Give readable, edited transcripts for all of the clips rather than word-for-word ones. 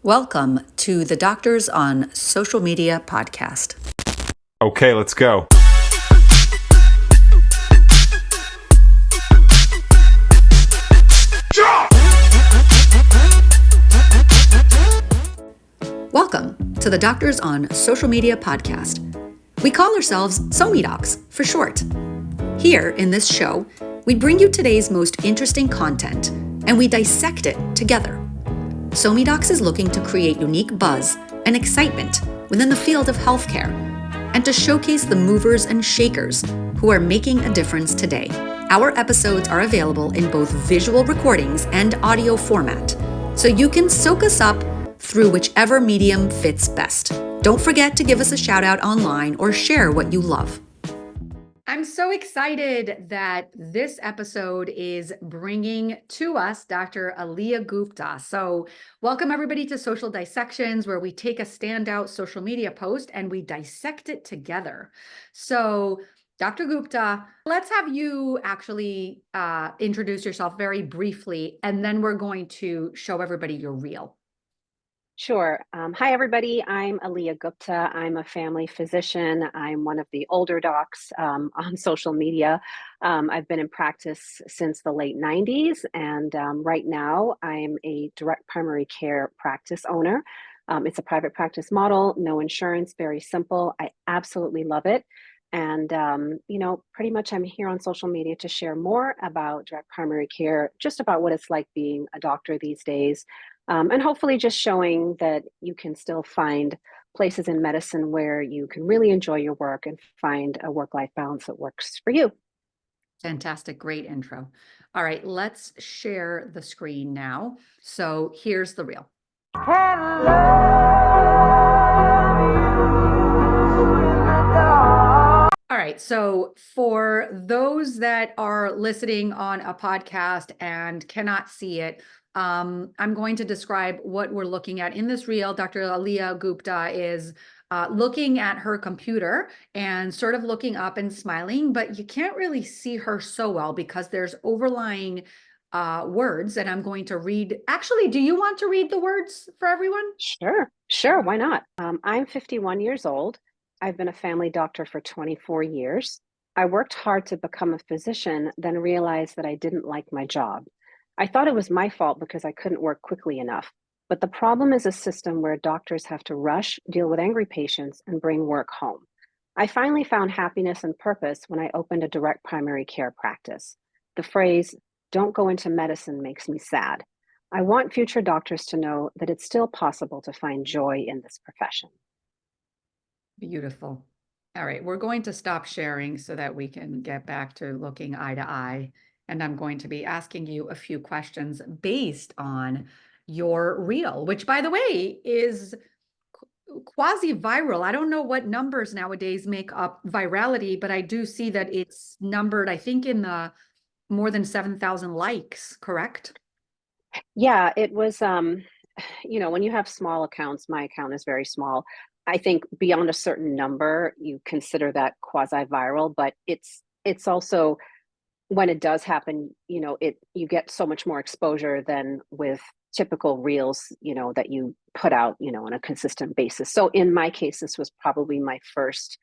Welcome to the Doctors on Social Media podcast. Okay, let's go. Welcome to the Doctors on Social Media podcast. We call ourselves SoMe Docs for short. Here in this show, we bring you today's most interesting content and we dissect it together. SoMe Docs is looking to create unique buzz and excitement within the field of healthcare and to showcase the movers and shakers who are making a difference today. Our episodes are available in both visual recordings and audio format, so you can soak us up through whichever medium fits best. Don't forget to give us a shout out online or share what you love. I'm so excited that this episode is bringing to us Dr. Aleea Gupta. So welcome everybody to Social Dissections, where we take a standout social media post and we dissect it together. So Dr. Gupta, let's have you actually introduce yourself very briefly, and then we're going to show everybody your reel. Sure. Hi, everybody. I'm Aleea Gupta. I'm a family physician. I'm one of the older docs on social media. I've been in practice since the late 90s, and right now I'm a direct primary care practice owner. It's a private practice model, no insurance, very simple. I absolutely love it. And, pretty much I'm here on social media to share more about direct primary care, just about what it's like being a doctor these days. And hopefully just showing that you can still find places in medicine where you can really enjoy your work and find a work-life balance that works for you. Fantastic. Great intro. All right, let's share the screen now. So here's the reel. All right, so for those that are listening on a podcast and cannot see it, I'm going to describe what we're looking at in this reel. Dr. Aleea Gupta is looking at her computer and sort of looking up and smiling, but you can't really see her so well because there's overlying words, and I'm going to read. Actually, do you want to read the words for everyone? Sure. Why not? I'm 51 years old. I've been a family doctor for 24 years. I worked hard to become a physician, then realized that I didn't like my job. I thought it was my fault because I couldn't work quickly enough. But the problem is a system where doctors have to rush, deal with angry patients, and bring work home. I finally found happiness and purpose when I opened a direct primary care practice. The phrase, "don't go into medicine," makes me sad. I want future doctors to know that it's still possible to find joy in this profession. Beautiful. All right, we're going to stop sharing so that we can get back to looking eye to eye. And I'm going to be asking you a few questions based on your reel, which, by the way, is quasi-viral. I don't know what numbers nowadays make up virality, but I do see that it's numbered, I think, in the more than 7,000 likes, correct? Yeah, it was, when you have small accounts, my account is very small. I think beyond a certain number, you consider that quasi-viral, but it's also when it does happen, you get so much more exposure than with typical reels, that you put out, on a consistent basis. So in my case, this was probably my first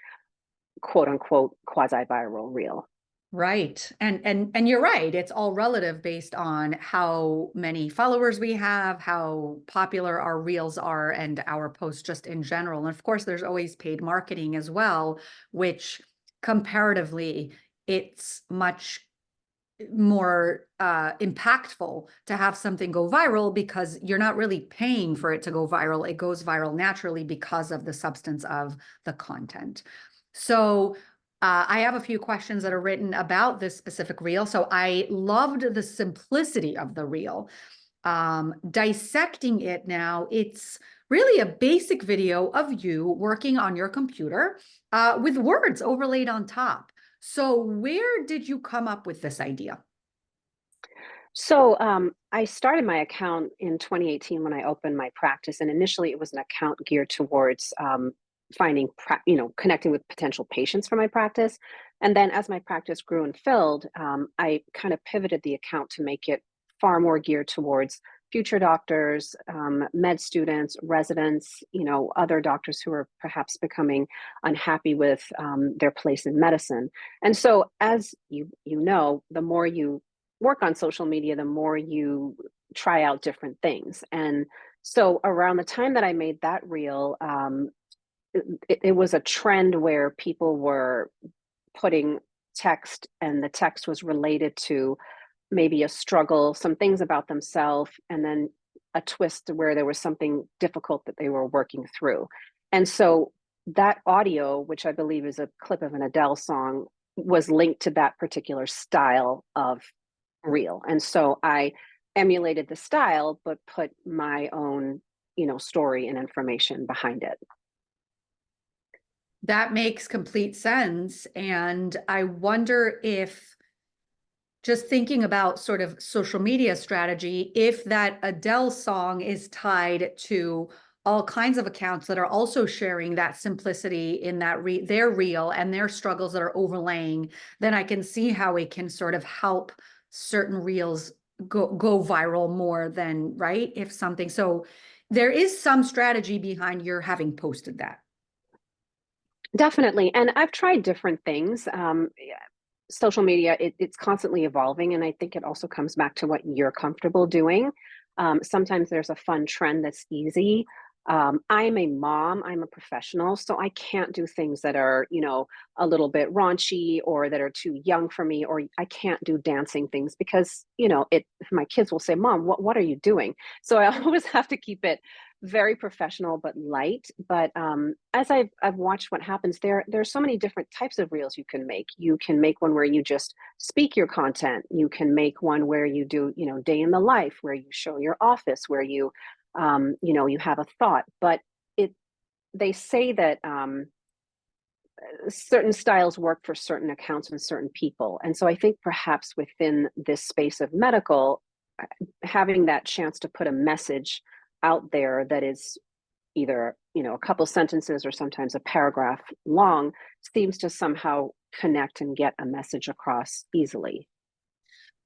quote unquote quasi-viral reel. Right. And you're right. It's all relative based on how many followers we have, how popular our reels are, and our posts just in general. And of course, there's always paid marketing as well, which comparatively, it's much more impactful to have something go viral because you're not really paying for it to go viral. It goes viral naturally because of the substance of the content. So I have a few questions that are written about this specific reel. So I loved the simplicity of the reel. Dissecting it now, it's really a basic video of you working on your computer with words overlaid on top. So where did you come up with this idea? So I started my account in 2018 when I opened my practice, and initially it was an account geared towards finding, connecting with potential patients for my practice. And then as my practice grew and filled, I kind of pivoted the account to make it far more geared towards future doctors, med students, residents, other doctors who are perhaps becoming unhappy with their place in medicine. And so, as you know, the more you work on social media, the more you try out different things. And so, around the time that I made that reel, it was a trend where people were putting text, and the text was related to maybe a struggle, some things about themselves, and then a twist where there was something difficult that they were working through. And so that audio, which I believe is a clip of an Adele song, was linked to that particular style of reel. And so I emulated the style, but put my own, story and information behind it. That makes complete sense. And I wonder if, just thinking about sort of social media strategy, if that Adele song is tied to all kinds of accounts that are also sharing that simplicity in that their reel and their struggles that are overlaying, then I can see how it can sort of help certain reels go viral more than, right? If something, so there is some strategy behind your having posted that. Definitely. And I've tried different things. Social media, it's constantly evolving. And I think it also comes back to what you're comfortable doing. Sometimes there's a fun trend that's easy. I'm a mom, I'm a professional, so I can't do things that are, a little bit raunchy or that are too young for me, or I can't do dancing things because, my kids will say, Mom, what are you doing? So I always have to keep it very professional but light. But as I've watched what happens, there's so many different types of reels you can make. You can make one where you just speak your content. You can make one where you do, day in the life, where you show your office, where you you have a thought. But they say that certain styles work for certain accounts and certain people. And so I think perhaps within this space of medical, having that chance to put a message out there that is either, a couple sentences or sometimes a paragraph long seems to somehow connect and get a message across easily.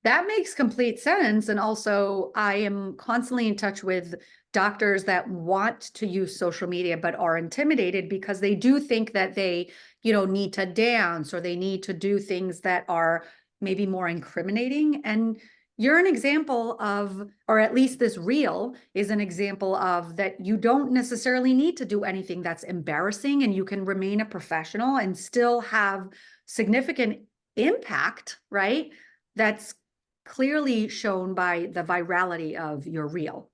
That makes complete sense. And also, I am constantly in touch with doctors that want to use social media but are intimidated because they do think that they, need to dance or they need to do things that are maybe more incriminating. And you're an example of, or at least this reel is an example of that you don't necessarily need to do anything that's embarrassing, and you can remain a professional and still have significant impact, right? That's clearly shown by the virality of your reel.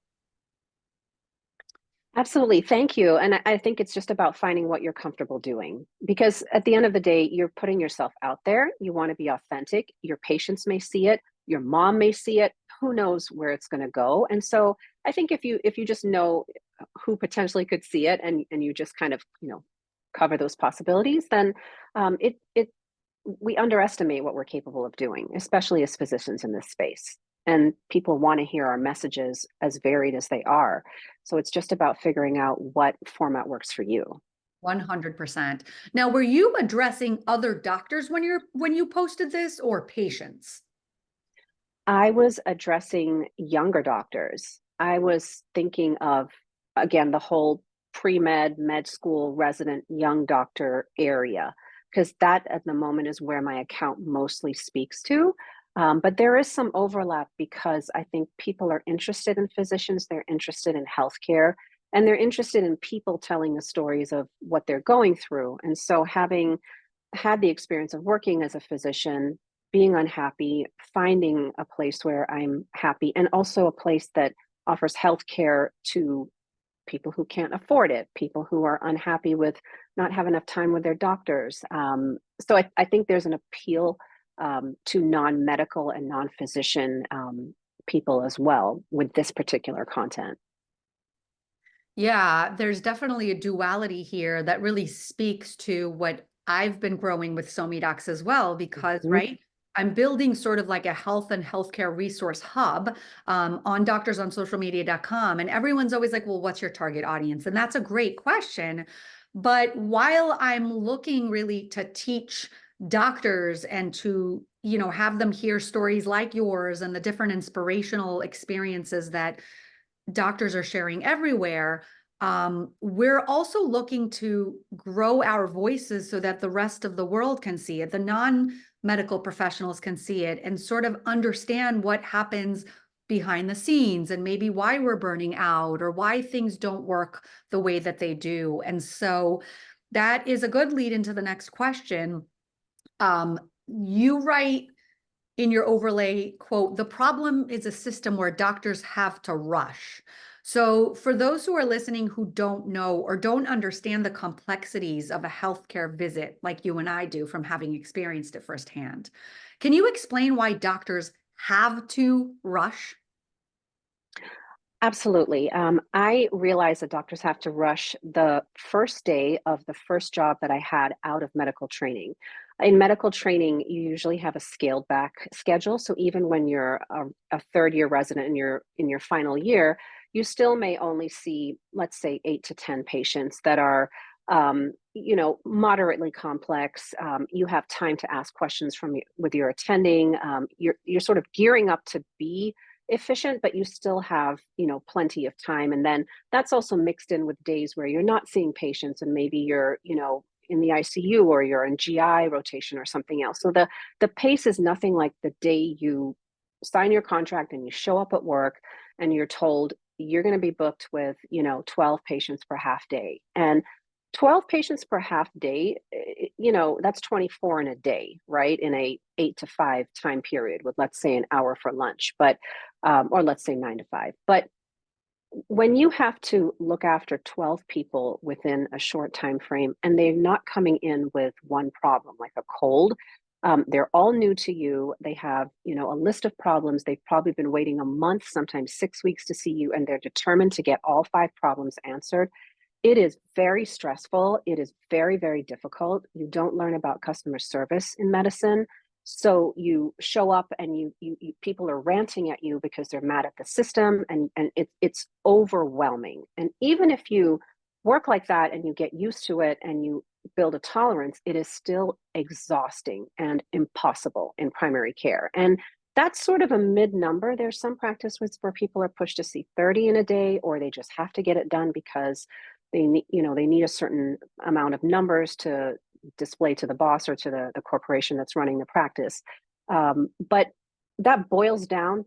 Absolutely. Thank you. And I think it's just about finding what you're comfortable doing, because at the end of the day, you're putting yourself out there. You want to be authentic. Your patients may see it. Your mom may see it. Who knows where it's going to go? And so I think if you just know who potentially could see it, and you just kind of, cover those possibilities, then it we underestimate what we're capable of doing, especially as physicians in this space. And people want to hear our messages as varied as they are. So it's just about figuring out what format works for you. 100%. Now, were you addressing other doctors when you posted this, or patients? I was addressing younger doctors. I was thinking of, again, the whole pre-med, med school, resident, young doctor area, because that at the moment is where my account mostly speaks to. But there is some overlap because I think people are interested in physicians, they're interested in healthcare, and they're interested in people telling the stories of what they're going through. And so, having had the experience of working as a physician, being unhappy, finding a place where I'm happy, and also a place that offers healthcare to people who can't afford it, people who are unhappy with not having enough time with their doctors. So I think there's an appeal to non-medical and non-physician people as well with this particular content. Yeah, there's definitely a duality here that really speaks to what I've been growing with SoMe as well, because, Mhm. right, I'm building sort of like a health and healthcare resource hub on doctorsonsocialmedia.com. And everyone's always like, well, what's your target audience? And that's a great question. But while I'm looking really to teach doctors and to, have them hear stories like yours and the different inspirational experiences that doctors are sharing everywhere, we're also looking to grow our voices so that the rest of the world can see it, the non-medical professionals can see it, and sort of understand what happens behind the scenes and maybe why we're burning out or why things don't work the way that they do. And so that is a good lead into the next question. You write in your overlay, quote, "The problem is a system where doctors have to rush." So for those who are listening who don't know or don't understand the complexities of a healthcare visit like you and I do from having experienced it firsthand, can you explain why doctors have to rush? Absolutely. I realized that doctors have to rush the first day of the first job that I had out of medical training. In medical training, you usually have a scaled back schedule. So even when you're a third year resident in your final year, you still may only see, let's say, 8 to 10 patients that are, moderately complex. You have time to ask questions with your attending. You're sort of gearing up to be efficient, but you still have, plenty of time. And then that's also mixed in with days where you're not seeing patients and maybe you're, in the ICU or you're in GI rotation or something else. So the pace is nothing like the day you sign your contract and you show up at work and you're told you're going to be booked with, 12 patients per half day. And 12 patients per half day, that's 24 in a day, right? In a 8 to 5 time period with, let's say, an hour for lunch, but or let's say 9 to 5. But when you have to look after 12 people within a short time frame and they're not coming in with one problem like a cold, they're all new to you. They have, a list of problems. They've probably been waiting a month, sometimes 6 weeks to see you, and they're determined to get all 5 problems answered. It is very stressful. It is very, very difficult. You don't learn about customer service in medicine. So you show up and you people are ranting at you because they're mad at the system, and it's overwhelming. And even if you work like that and you get used to it and you build a tolerance, it is still exhausting and impossible in primary care. And that's sort of a mid number. There's some practices where people are pushed to see 30 in a day, or they just have to get it done because they need a certain amount of numbers to display to the boss or to the corporation that's running the practice. But that boils down,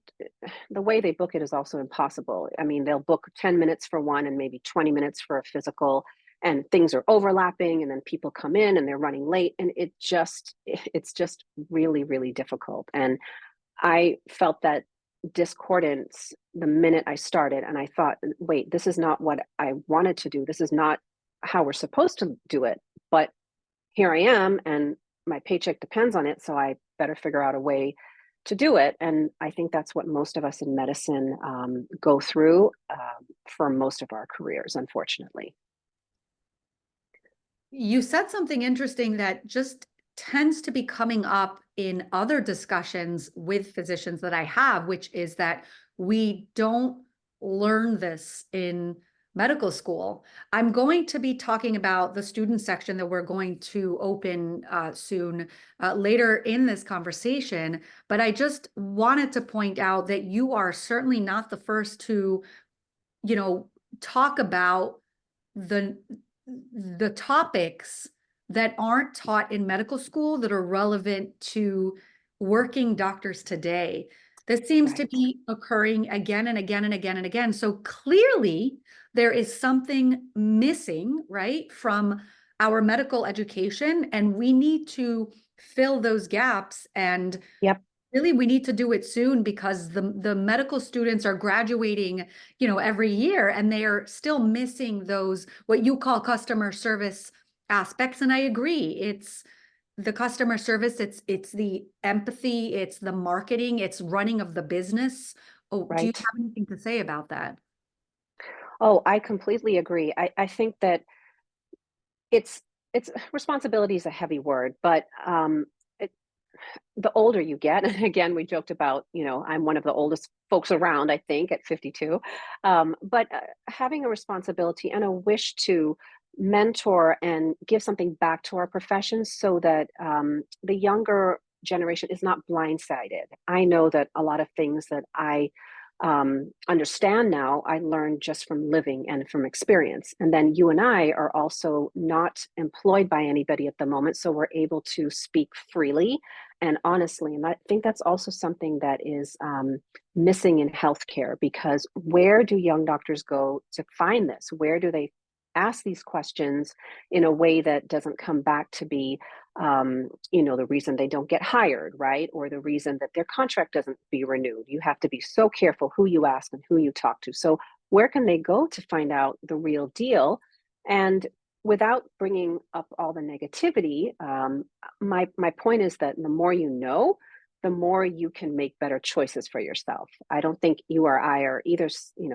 the way they book it is also impossible. I mean, they'll book 10 minutes for one and maybe 20 minutes for a physical, and things are overlapping, and then people come in and they're running late, and it's just really, really difficult. And I felt that discordance the minute I started, and I thought, wait, this is not what I wanted to do. This is not how we're supposed to do it. But here I am, and my paycheck depends on it, so I better figure out a way to do it. And I think that's what most of us in medicine go through for most of our careers, unfortunately. You said something interesting that just tends to be coming up in other discussions with physicians that I have, which is that we don't learn this in medical school. I'm going to be talking about the student section that we're going to open soon later in this conversation, but I just wanted to point out that you are certainly not the first to, talk about the topics that aren't taught in medical school that are relevant to working doctors today. This seems to Right. be occurring again and again and again and again. So clearly there is something missing, right, from our medical education, and we need to fill those gaps. And Yep. really, we need to do it soon because the medical students are graduating, every year, and they are still missing those, what you call customer service aspects. And I agree, it's the customer service, it's the empathy, it's the marketing, it's running of the business. Oh, do you Right. have anything to say about that? Oh, I completely agree. I think that it's it's responsibility is a heavy word, but it, the older you get, and again, we joked about, I'm one of the oldest folks around, I think, at 52, but having a responsibility and a wish to mentor and give something back to our profession so that the younger generation is not blindsided. I know that a lot of things that I understand now, I learned just from living and from experience. And then you and I are also not employed by anybody at the moment, so we're able to speak freely and honestly. And I think that's also something that is missing in healthcare, because where do young doctors go to find this? Where do they ask these questions in a way that doesn't come back to be the reason they don't get hired, right? Or the reason that their contract doesn't be renewed. You have to be so careful who you ask and who you talk to. So where can they go to find out the real deal? And without bringing up all the negativity, my point is that the more you know, the more you can make better choices for yourself. I don't think you or I are either,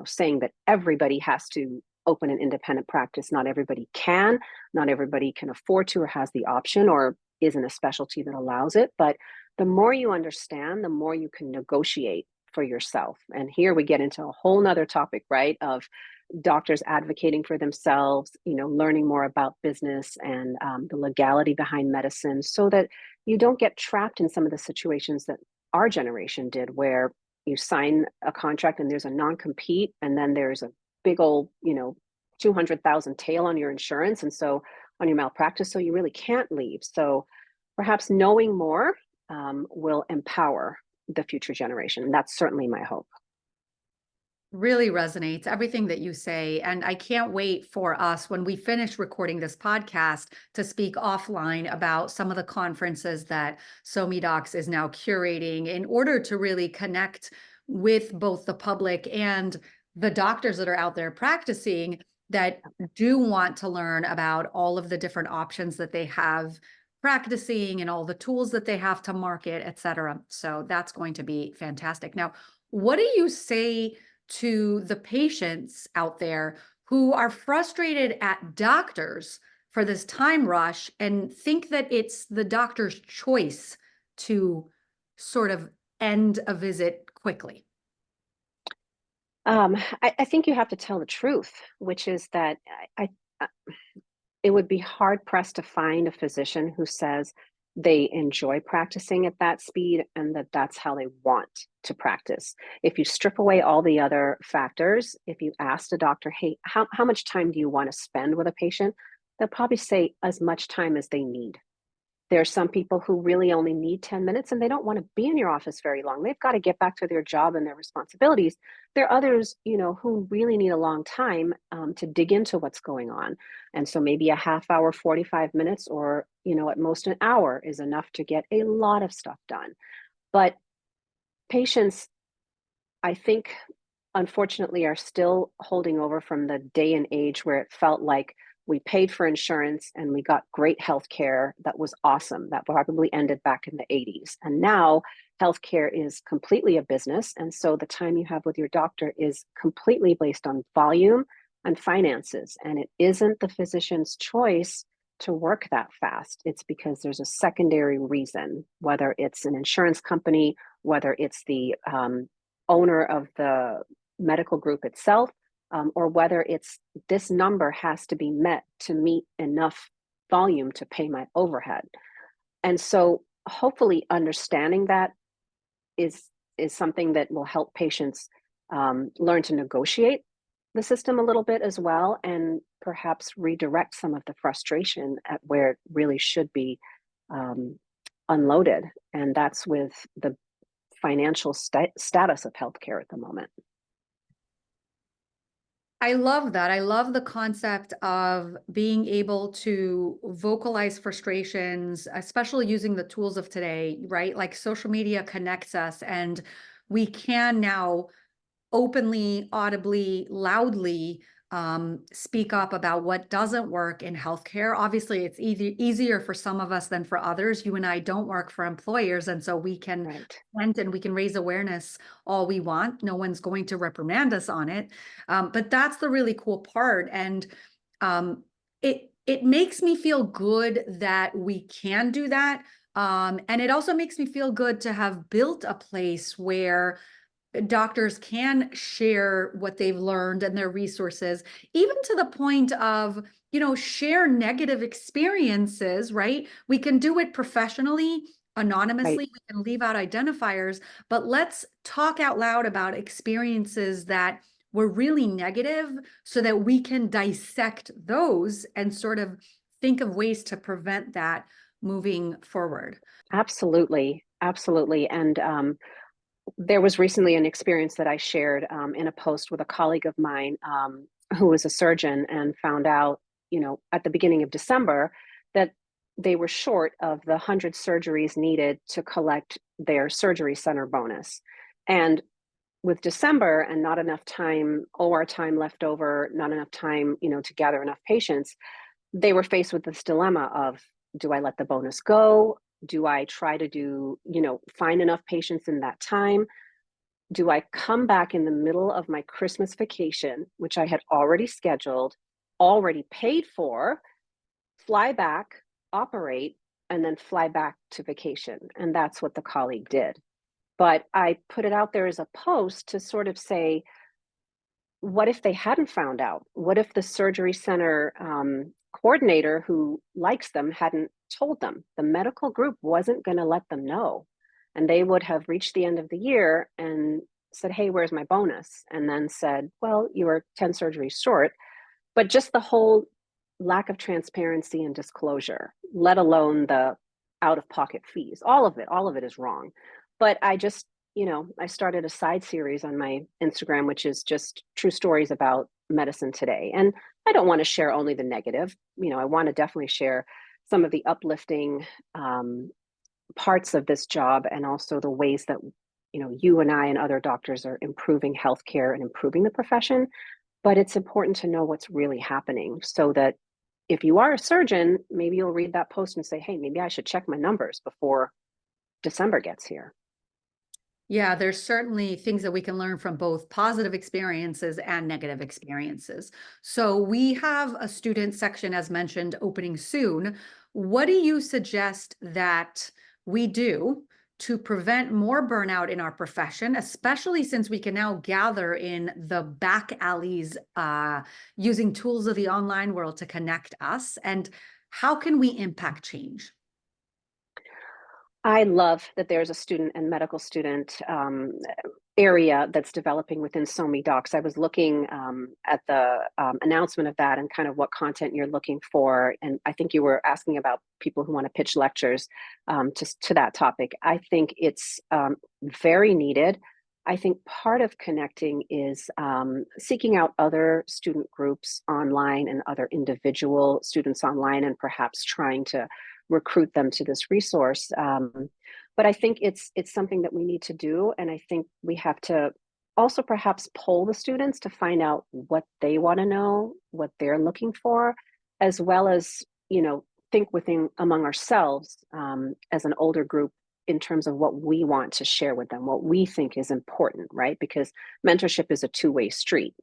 saying that everybody has to open an independent practice. Not everybody can. Not everybody can afford to or has the option or is in a specialty that allows it. But the more you understand, the more you can negotiate for yourself. And here we get into a whole nother topic, right? Of doctors advocating for themselves, learning more about business and the legality behind medicine, so that you don't get trapped in some of the situations that our generation did, where you sign a contract and there's a non-compete, and then there's a big old, 200,000 tail on your insurance. And so on your malpractice, so you really can't leave. So perhaps knowing more will empower the future generation. And that's certainly my hope. Really resonates, everything that you say. And I can't wait for us, when we finish recording this podcast, to speak offline about some of the conferences that SoMeDocs is now curating in order to really connect with both the public and the doctors that are out there practicing, that do want to learn about all of the different options that they have practicing and all the tools that they have to market, et cetera. So that's going to be fantastic. Now, what do you say to the patients out there who are frustrated at doctors for this time rush and think that it's the doctor's choice to sort of end a visit quickly? I think you have to tell the truth, which is that I it would be hard pressed to find a physician who says they enjoy practicing at that speed and that that's how they want to practice. If you strip away all the other factors, if you asked a doctor, hey, how much time do you want to spend with a patient? They'll probably say as much time as they need. There are some people who really only need 10 minutes and they don't want to be in your office very long. They've got to get back to their job and their responsibilities. There are others, who really need a long time to dig into what's going on. And so maybe a half hour, 45 minutes, or, at most an hour is enough to get a lot of stuff done. But patients, I think, unfortunately, are still holding over from the day and age where it felt like we paid for insurance and we got great health care that was awesome. That probably ended back in the 80s. And now healthcare is completely a business. And so the time you have with your doctor is completely based on volume and finances. And it isn't the physician's choice to work that fast. It's because there's a secondary reason, whether it's an insurance company, whether it's the owner of the medical group itself, or whether it's this number has to be met to meet enough volume to pay my overhead. And so hopefully understanding that is something that will help patients learn to negotiate the system a little bit as well, and perhaps redirect some of the frustration at where it really should be unloaded. And that's with the financial status of healthcare at the moment. I love that. I love the concept of being able to vocalize frustrations, especially using the tools of today, right? Like social media connects us, and we can now openly, audibly, loudly speak up about what doesn't work in healthcare. Obviously, it's easier for some of us than for others. You and I don't work for employers, and so we can vent and we can raise awareness all we want. No one's going to reprimand us on it. But that's the really cool part. And it makes me feel good that we can do that. And it also makes me feel good to have built a place where doctors can share what they've learned and their resources, even to the point of, share negative experiences, right? We can do it professionally Right. anonymously. We can leave out identifiers, but let's talk out loud about experiences that were really negative so that we can dissect those and sort of think of ways to prevent that moving forward. Absolutely. Absolutely. And there was recently an experience that I shared in a post with a colleague of mine who was a surgeon and found out, at the beginning of December that they were short of the 100 surgeries needed to collect their surgery center bonus. And with December and not enough time, OR time left over, not enough time, to gather enough patients, they were faced with this dilemma of, do I let the bonus go? Do I try to find enough patients in that time? Do I come back in the middle of my Christmas vacation, which I had already scheduled, already paid for, fly back, operate, and then fly back to vacation? And that's what the colleague did. But I put it out there as a post to sort of say, what if they hadn't found out? What if the surgery center coordinator who likes them hadn't told them? The medical group wasn't going to let them know. And they would have reached the end of the year and said, hey, where's my bonus? And then said, well, you were 10 surgeries short. But just the whole lack of transparency and disclosure, let alone the out of pocket fees, all of it is wrong. But I started a side series on my Instagram, which is just true stories about medicine today. And I don't want to share only the negative. I want to definitely share some of the uplifting parts of this job and also the ways that, you and I and other doctors are improving healthcare and improving the profession. But it's important to know what's really happening so that if you are a surgeon, maybe you'll read that post and say, hey, maybe I should check my numbers before December gets here. Yeah, there's certainly things that we can learn from both positive experiences and negative experiences. So we have a student section, as mentioned, opening soon. What do you suggest that we do to prevent more burnout in our profession, especially since we can now gather in the back alleys using tools of the online world to connect us? And how can we impact change? I love that there's a student and medical student area that's developing within SoMe Docs. I was looking at the announcement of that and kind of what content you're looking for. And I think you were asking about people who want to pitch lectures to that topic. I think it's very needed. I think part of connecting is seeking out other student groups online and other individual students online and perhaps trying to recruit them to this resource. But I think it's something that we need to do. And I think we have to also perhaps poll the students to find out what they want to know, what they're looking for, as well as, think within among ourselves as an older group in terms of what we want to share with them, what we think is important, right? Because mentorship is a two-way street.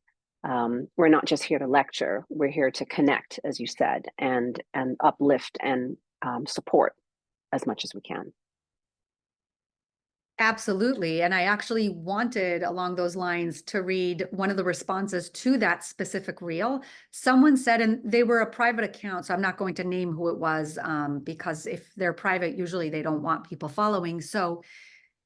We're not just here to lecture, we're here to connect, as you said, and uplift and support as much as we can. Absolutely. And I actually wanted along those lines to read one of the responses to that specific reel. Someone said, and they were a private account, so I'm not going to name who it was because if they're private, usually they don't want people following. So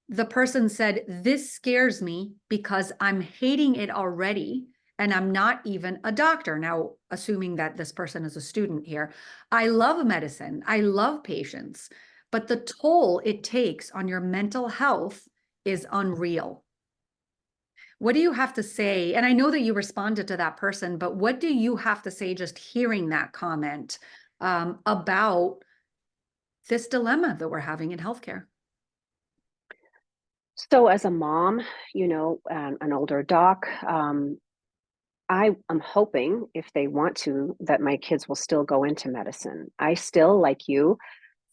the person said, this scares me because I'm hating it already. And I'm not even a doctor. Now, assuming that this person is a student here, I love medicine. I love patients, but the toll it takes on your mental health is unreal. What do you have to say? And I know that you responded to that person, but what do you have to say just hearing that comment about this dilemma that we're having in healthcare? So, as a mom, an older doc, I am hoping, if they want to, that my kids will still go into medicine. I still, like you,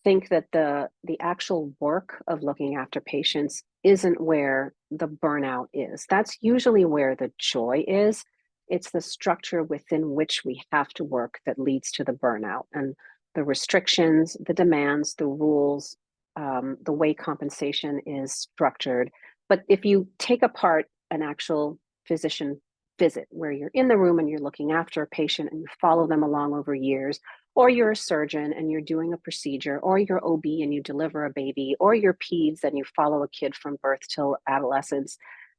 think that the actual work of looking after patients isn't where the burnout is. That's usually where the joy is. It's the structure within which we have to work that leads to the burnout and the restrictions, the demands, the rules, the way compensation is structured. But if you take apart an actual physician visit where you're in the room and you're looking after a patient and you follow them along over years, or you're a surgeon and you're doing a procedure, or you're OB and you deliver a baby, or you're peds and you follow a kid from birth till adolescence.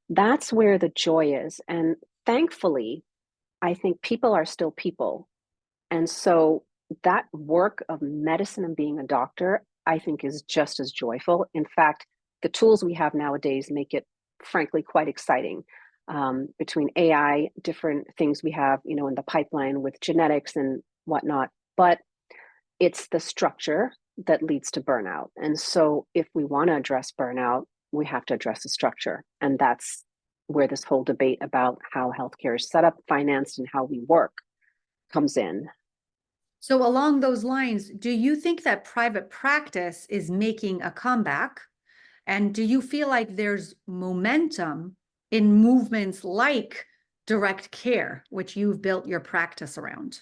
That's where the joy is. And thankfully, I think people are still people. And so that work of medicine and being a doctor, I think, is just as joyful. In fact, the tools we have nowadays make it, frankly, quite exciting. Between AI, different things we have, in the pipeline with genetics and whatnot. But it's the structure that leads to burnout. And so if we want to address burnout, we have to address the structure. And that's where this whole debate about how healthcare is set up, financed, and how we work comes in. So along those lines, do you think that private practice is making a comeback? And do you feel like there's momentum in movements like direct care, which you've built your practice around?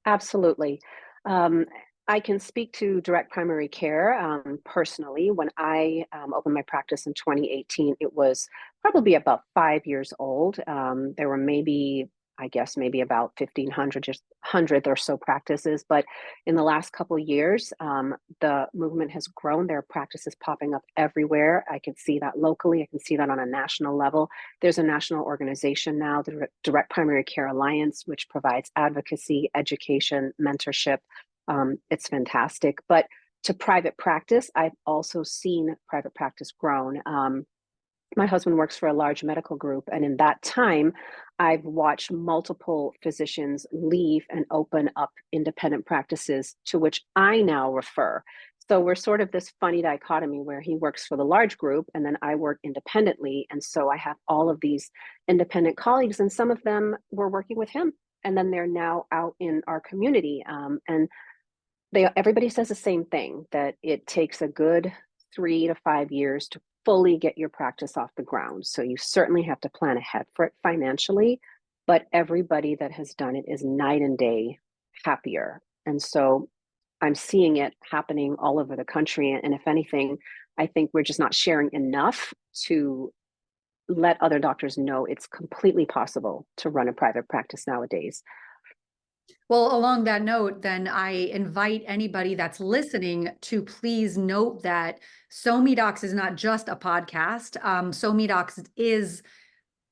Absolutely. Um, I can speak to direct primary care personally. When I opened my practice in 2018, it was probably about 5 years old. There were maybe about 1,500, just 100 or so practices. But in the last couple of years, the movement has grown. There are practices popping up everywhere. I can see that locally. I can see that on a national level. There's a national organization now, the Direct Primary Care Alliance, which provides advocacy, education, mentorship. It's fantastic. But to private practice, I've also seen private practice grown. My husband works for a large medical group, and in that time, I've watched multiple physicians leave and open up independent practices to which I now refer. So we're sort of this funny dichotomy where he works for the large group and then I work independently. And so I have all of these independent colleagues, and some of them were working with him, and then they're now out in our community. And everybody says the same thing, that it takes a good 3 to 5 years to fully get your practice off the ground. So you certainly have to plan ahead for it financially, but everybody that has done it is night and day happier. And so I'm seeing it happening all over the country. And if anything, I think we're just not sharing enough to let other doctors know it's completely possible to run a private practice nowadays. Well, along that note, then I invite anybody that's listening to please note that So Me Docs is not just a podcast. So Me Docs is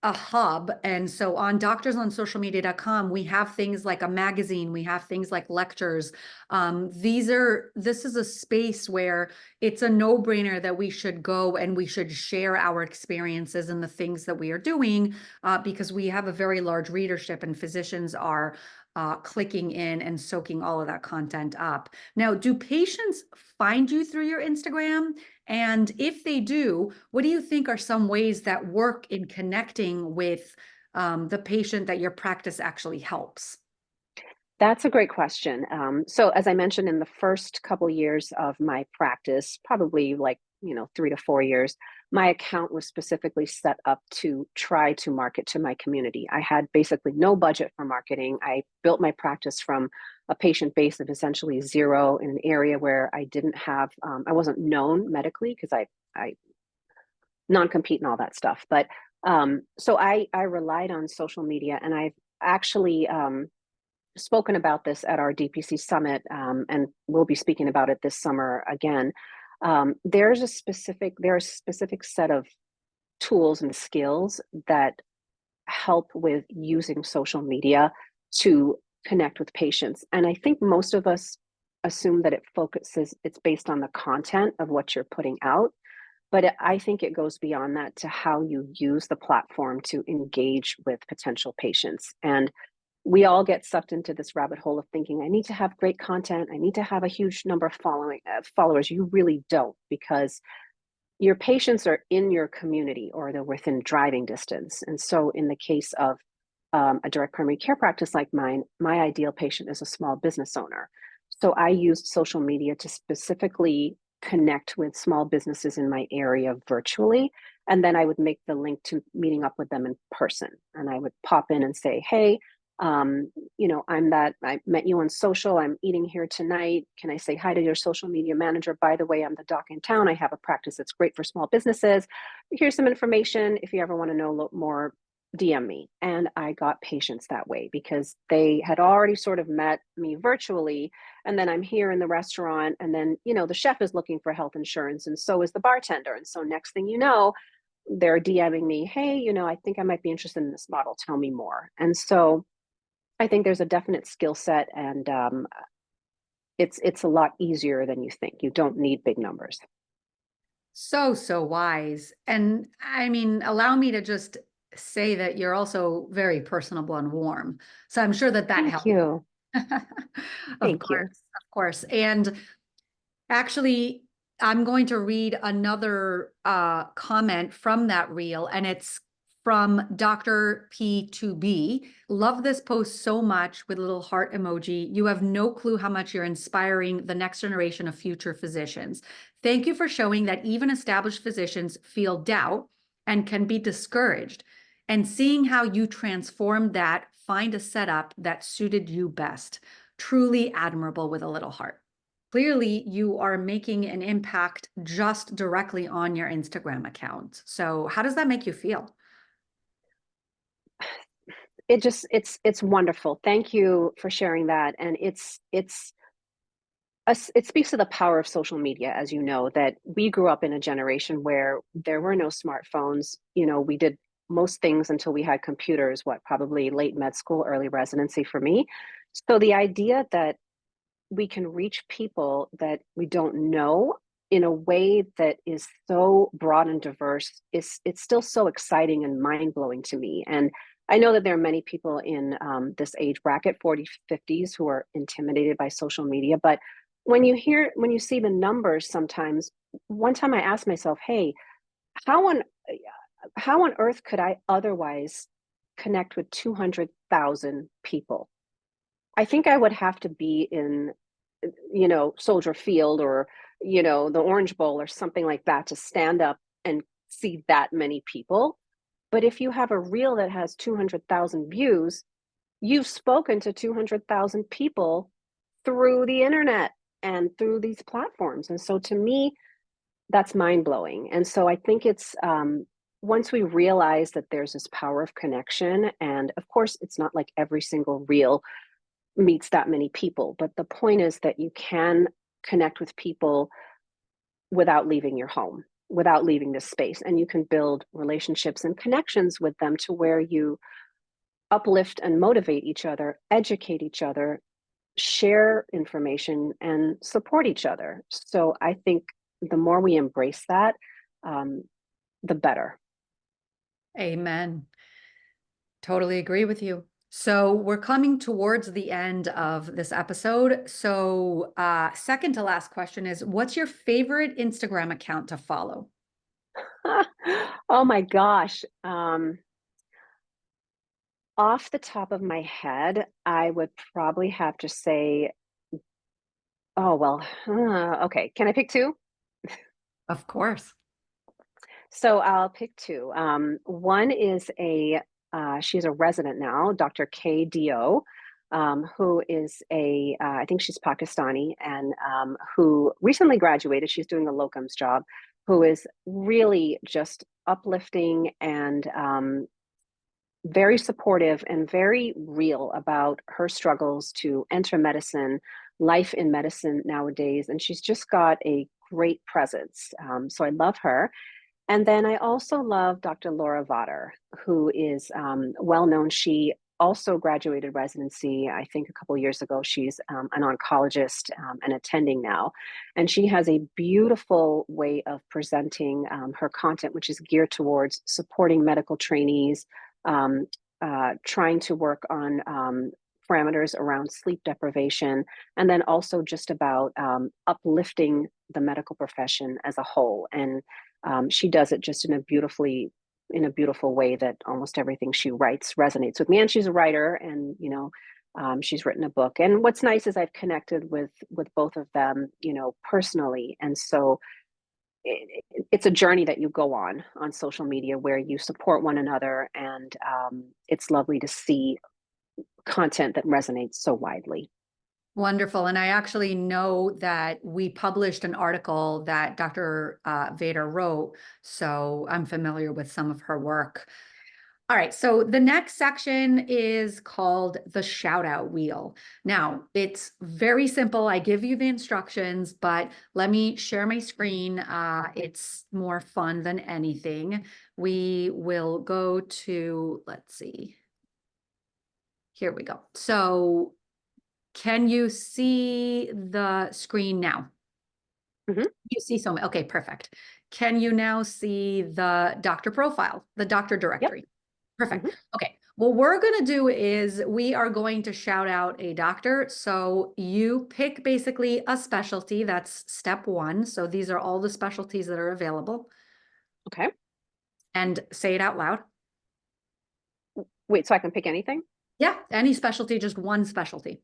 a hub. And so on doctorsonsocialmedia.com, we have things like a magazine, we have things like lectures. This is a space where it's a no-brainer that we should go and we should share our experiences and the things that we are doing, because we have a very large readership and physicians are clicking in and soaking all of that content up. Now, do patients find you through your Instagram? And if they do, what do you think are some ways that work in connecting with the patient that your practice actually helps? That's a great question. So as I mentioned, in the first couple years of my practice, probably like, 3 to 4 years, my account was specifically set up to try to market to my community. I had basically no budget for marketing. I built my practice from a patient base of essentially zero in an area where I didn't have, I wasn't known medically because I non-compete and all that stuff. But so I relied on social media, and I've actually spoken about this at our DPC summit, and we'll be speaking about it this summer again. There's a specific set of tools and skills that help with using social media to connect with patients. And I think most of us assume that it's based on the content of what you're putting out. But I think it goes beyond that to how you use the platform to engage with potential patients. And we all get sucked into this rabbit hole of thinking, I need to have great content, I need to have a huge number of followers. You really don't, because your patients are in your community or they're within driving distance. And so in the case of a direct primary care practice like mine, my ideal patient is a small business owner. So I used social media to specifically connect with small businesses in my area virtually. And then I would make the link to meeting up with them in person. And I would pop in and say, hey, I met you on social, I'm eating here tonight. Can I say hi to your social media manager? By the way, I'm the doc in town. I have a practice that's great for small businesses. Here's some information. If you ever want to know a little more DM me. And I got patients that way because they had already sort of met me virtually. And then I'm here in the restaurant. And then, the chef is looking for health insurance, and so is the bartender. And so next thing you know, they're DMing me, hey, I think I might be interested in this model. Tell me more. And so I think there's a definite skill set, and it's a lot easier than you think. You don't need big numbers. So, so wise. And I mean, allow me to just say that you're also very personable and warm. So I'm sure that that Thank helps. you. Of Thank course, you. of course. And actually, I'm going to read another comment from that reel, and it's from Dr. P2B. Love this post so much with a little heart emoji. You have no clue how much you're inspiring the next generation of future physicians. Thank you for showing that even established physicians feel doubt and can be discouraged, and seeing how you transformed that, find a setup that suited you best. Truly admirable with a little heart. Clearly, you are making an impact just directly on your Instagram account. So how does that make you feel? It's wonderful. Thank you for sharing that. And it speaks to the power of social media, as you know, that we grew up in a generation where there were no smartphones. We did most things until we had computers, probably late med school, early residency for me. So the idea that we can reach people that we don't know in a way that is so broad and diverse, it's still so exciting and mind-blowing to me. And I know that there are many people in this age bracket, 40s, 50s, who are intimidated by social media. But when you see the numbers, sometimes, one time I asked myself, hey, how on how on earth could I otherwise connect with 200,000 people? I think I would have to be in, Soldier Field, or, the Orange Bowl or something like that, to stand up and see that many people. But if you have a reel that has 200,000 views, you've spoken to 200,000 people through the internet and through these platforms. And so to me, that's mind blowing. And so I think it's, once we realize that there's this power of connection, and of course, it's not like every single reel meets that many people, but the point is that you can connect with people without leaving your home, without leaving this space, and you can build relationships and connections with them to where you uplift and motivate each other, educate each other, share information, and support each other. So I think the more we embrace that, um, the better. Amen. Totally agree with you. So we're coming towards the end of this episode. So second to last question is, what's your favorite Instagram account to follow? Oh my gosh. Off the top of my head, I would probably have to say, oh, well, okay. Can I pick two? Of course. So I'll pick two. One is she's a resident now, Dr. KDO, who is I think she's Pakistani, and who recently graduated. She's doing a locums job, who is really just uplifting and very supportive and very real about her struggles to enter medicine, life in medicine nowadays. And she's just got a great presence. So I love her. And then I also love Dr. Laura Vader, who is well known. She also graduated residency, I think, a couple years ago. She's an oncologist and attending now. And she has a beautiful way of presenting her content, which is geared towards supporting medical trainees, um, trying to work on parameters around sleep deprivation, and then also just about uplifting the medical profession as a whole. And she does it just in a beautiful way that almost everything she writes resonates with me. And she's a writer, and she's written a book. And what's nice is I've connected with both of them, personally. And so it's a journey that you go on social media, where you support one another, and it's lovely to see content that resonates so widely. Wonderful. And I actually know that we published an article that Dr. Vader wrote, so I'm familiar with some of her work. All right, so the next section is called the shout out wheel. Now, it's very simple. I give you the instructions, but let me share my screen. It's more fun than anything. We will go to, let's see. Here we go. So can you see the screen now? Mhm. You see some, okay, perfect. Can you now see the doctor profile, the doctor Yep. directory? Perfect. Mhm. Okay. What we're going to do is we are going to shout out a doctor. So you pick basically a specialty. That's step one. So these are all the specialties that are available. Okay. And say it out loud. Wait, so I can pick anything? Yeah, any specialty, just one specialty.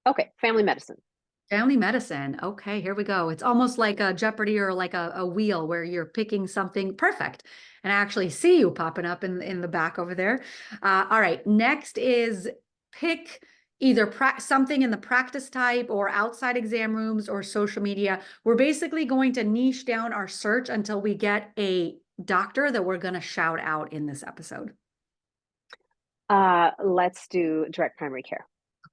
Okay. Family medicine. Family medicine. Okay, here we go. It's almost like a Jeopardy or like a wheel where you're picking something perfect. And I actually see you popping up in the back over there. All right, next is pick either something in the practice type or outside exam rooms or social media. We're basically going to niche down our search until we get a doctor that we're going to shout out in this episode. Let's do direct primary care.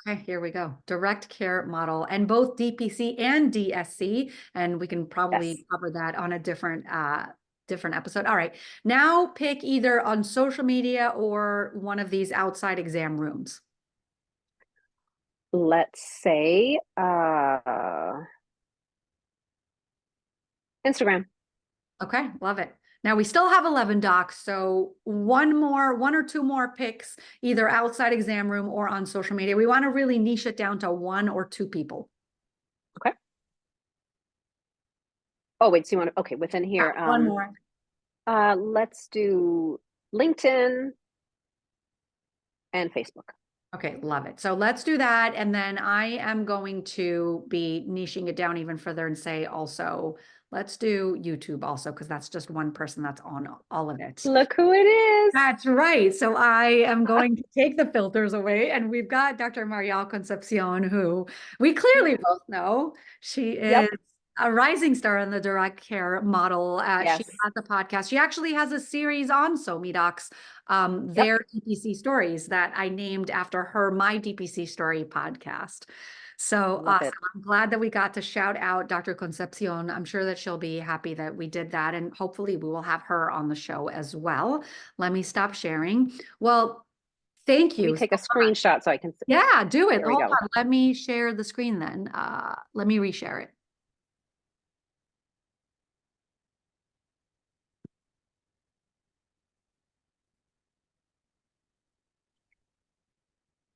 Okay, here we go. Direct care model and both DPC and DSC. And we can probably Yes. cover that on a different episode. All right. Now pick either on social media or one of these outside exam rooms. Let's say Instagram. Okay, love it. Now we still have 11 docs, so one or two more picks, either outside exam room or on social media. We want to really niche it down to one or two people. Okay. Oh, wait, so you want to, okay, within here. One more. Let's do LinkedIn and Facebook. Okay, love it. So let's do that. And then I am going to be niching it down even further and say also, let's do YouTube also, because that's just one person that's on all of it. Look who it is. That's right. So I am going to take the filters away. And we've got Dr. Marielle Concepcion, who we clearly both know. She is Yep. a rising star in the direct care model. Yes. She has a podcast. She actually has a series on SoMeDocs, Yep. their DPC stories that I named after her, my DPC story podcast. So Love awesome. it. I'm glad that we got to shout out Dr. Concepcion. I'm sure that she'll be happy that we did that. And hopefully we will have her on the show as well. Let me stop sharing. Well, thank Let me you take so a screenshot so I can see. Yeah, do it. There we Hold go. on. Let me share the screen then. Let me reshare it.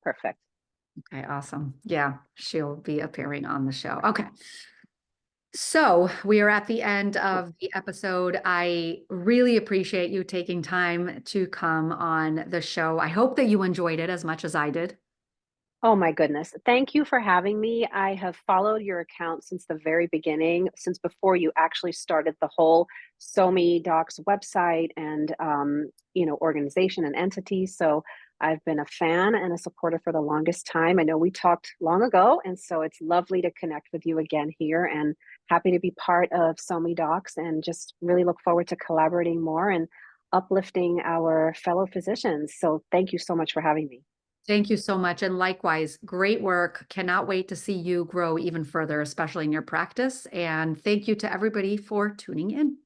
Perfect. Okay, awesome. Yeah, she'll be appearing on the show. Okay. So we are at the end of the episode. I really appreciate you taking time to come on the show. I hope that you enjoyed it as much as I did. Oh my goodness. Thank you for having me. I have followed your account since the very beginning, since before you actually started the whole SoMe Docs website and organization and entity. So I've been a fan and a supporter for the longest time. I know we talked long ago, and so it's lovely to connect with you again here and happy to be part of SoMe Docs and just really look forward to collaborating more and uplifting our fellow physicians. So thank you so much for having me. Thank you so much. And likewise, great work. Cannot wait to see you grow even further, especially in your practice. And thank you to everybody for tuning in.